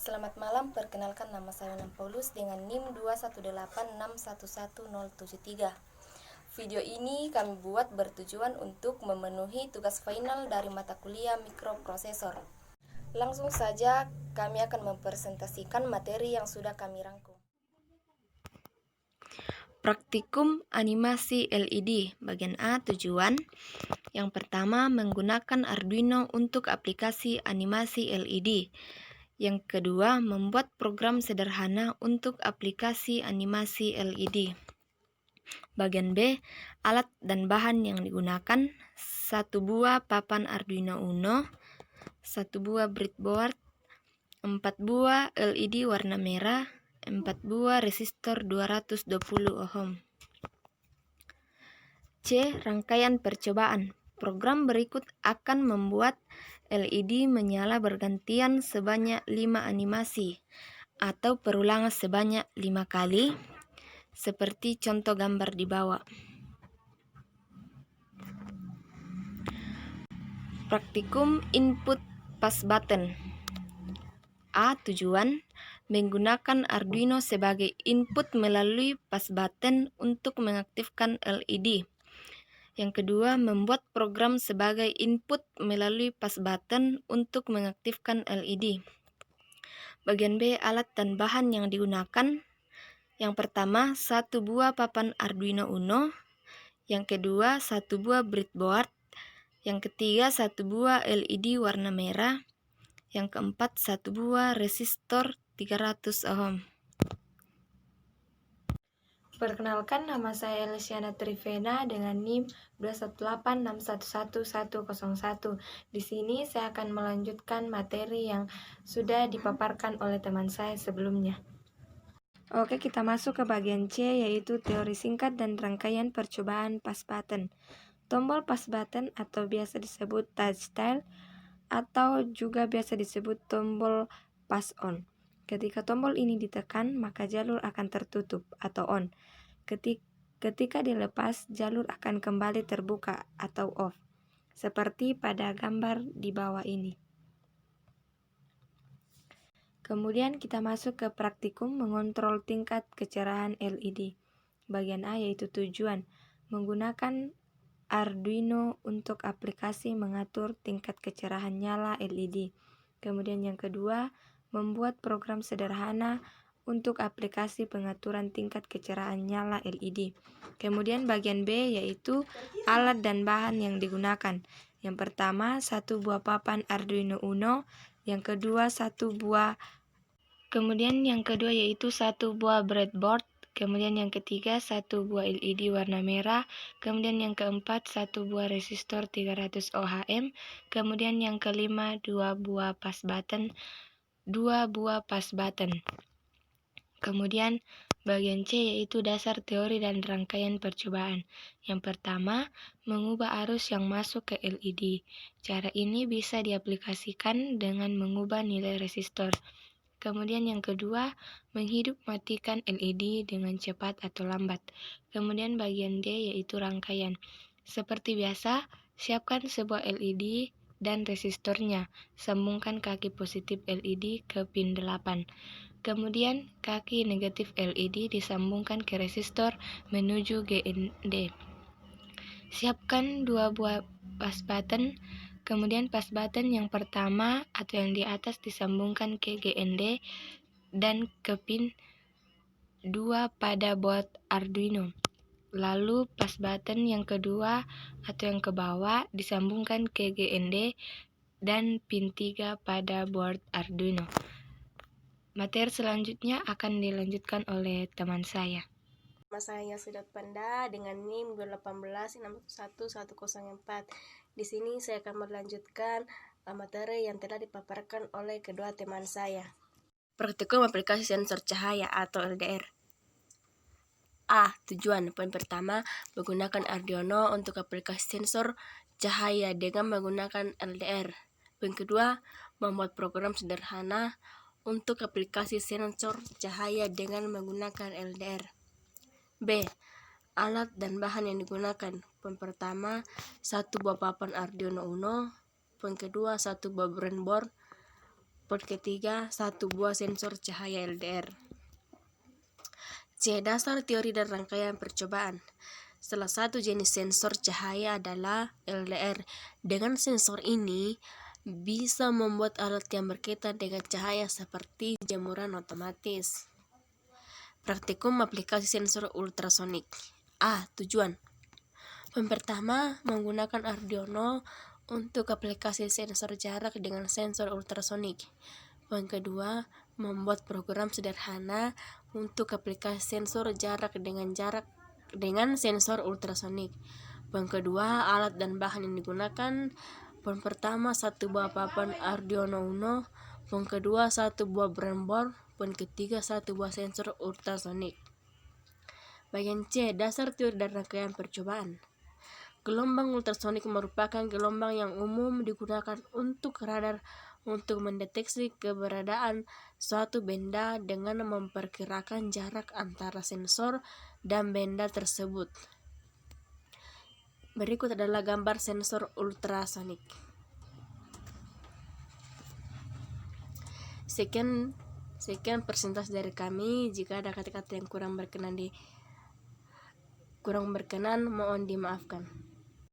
Selamat malam, perkenalkan nama saya Nan Paulus dengan NIM 218611073. Video ini kami buat bertujuan untuk memenuhi tugas final dari mata kuliah mikroprosesor. Langsung saja kami akan mempresentasikan materi yang sudah kami rangkum. Praktikum animasi LED bagian A. Tujuan yang pertama, menggunakan Arduino untuk aplikasi animasi LED. Yang kedua, membuat program sederhana untuk aplikasi animasi LED. Bagian B, alat dan bahan yang digunakan: 1 buah papan Arduino Uno, 1 buah breadboard, 4 buah LED warna merah, 4 buah resistor 220 ohm. C. Rangkaian percobaan. Program berikut akan membuat LED menyala bergantian sebanyak 5 animasi atau perulangan sebanyak 5 kali, seperti contoh gambar di bawah. Praktikum input pas button. A. Tujuan, menggunakan Arduino sebagai input melalui pas button untuk mengaktifkan LED. Yang kedua, membuat program sebagai input melalui pas button untuk mengaktifkan LED. Bagian B, alat dan bahan yang digunakan. Yang pertama, 1 buah papan Arduino Uno. Yang kedua, 1 buah breadboard. Yang ketiga, 1 buah LED warna merah. Yang keempat, 1 buah resistor 300 ohm. Perkenalkan, nama saya Elsiana Trivena dengan NIM 218611101. Di sini saya akan melanjutkan materi yang sudah dipaparkan oleh teman saya sebelumnya. Oke, kita masuk ke bagian C, yaitu teori singkat dan rangkaian percobaan pas button. Tombol pas button atau biasa disebut touch dial atau juga biasa disebut tombol pas on. Ketika tombol ini ditekan, maka jalur akan tertutup atau on. Ketika dilepas, jalur akan kembali terbuka atau off, seperti pada gambar di bawah ini. Kemudian kita masuk ke praktikum mengontrol tingkat kecerahan LED. Bagian A yaitu tujuan, menggunakan Arduino untuk aplikasi mengatur tingkat kecerahan nyala LED. Kemudian yang kedua, membuat program sederhana untuk aplikasi pengaturan tingkat kecerahan nyala LED. Kemudian bagian B yaitu alat dan bahan yang digunakan. Yang pertama, 1 buah papan Arduino Uno. Yang kedua, 1 buah. Kemudian yang kedua yaitu 1 buah breadboard. Kemudian yang ketiga, 1 buah LED warna merah. Kemudian yang keempat, 1 buah resistor 300 ohm. Kemudian yang kelima, 2 buah pas button. Kemudian bagian C yaitu dasar teori dan rangkaian percobaan. Yang pertama, mengubah arus yang masuk ke LED. Cara ini bisa diaplikasikan dengan mengubah nilai resistor. Kemudian yang kedua, menghidup matikan LED dengan cepat atau lambat. Kemudian bagian D yaitu rangkaian. Seperti biasa, siapkan sebuah LED dan resistornya. Sambungkan kaki positif LED ke pin 8. Kemudian kaki negatif LED disambungkan ke resistor menuju GND. Siapkan 2 buah pas button. Kemudian pas button yang pertama atau yang di atas disambungkan ke GND dan ke pin 2 pada board Arduino. Lalu pas button yang kedua atau yang ke bawah disambungkan ke GND dan pin 3 pada board Arduino. Materi selanjutnya akan dilanjutkan oleh teman saya. Nama saya Sudat Panda dengan NIM 218611104. Di sini saya akan melanjutkan materi yang telah dipaparkan oleh kedua teman saya. Praktikum aplikasi sensor cahaya atau LDR. A. Tujuan. Poin pertama, menggunakan Arduino untuk aplikasi sensor cahaya dengan menggunakan LDR. Poin kedua, membuat program sederhana untuk aplikasi sensor cahaya dengan menggunakan LDR. B. Alat dan bahan yang digunakan. Poin pertama, 1 buah papan Arduino Uno. Poin kedua, 1 buah breadboard. Poin ketiga, 1 buah sensor cahaya LDR. C. Dasar teori dan rangkaian percobaan. Salah satu jenis sensor cahaya adalah LDR. Dengan sensor ini bisa membuat alat yang berkaitan dengan cahaya seperti jemuran otomatis. Praktikum aplikasi sensor ultrasonik. A. Tujuan. Poin pertama, menggunakan Arduino untuk aplikasi sensor jarak dengan sensor ultrasonik. Poin kedua, membuat program sederhana untuk aplikasi sensor jarak dengan sensor ultrasonik. Poin kedua, alat dan bahan yang digunakan. Poin pertama, 1 buah papan Arduino Uno. Poin kedua, 1 buah breadboard. Poin ketiga, 1 buah sensor ultrasonik. Bagian C. Dasar teori dan rangkaian percobaan. Gelombang ultrasonik merupakan gelombang yang umum digunakan untuk radar untuk mendeteksi keberadaan suatu benda dengan memperkirakan jarak antara sensor dan benda tersebut. Berikut adalah gambar sensor ultrasonik. Sekian presentasi dari kami. Jika ada kata-kata yang kurang berkenan mohon dimaafkan.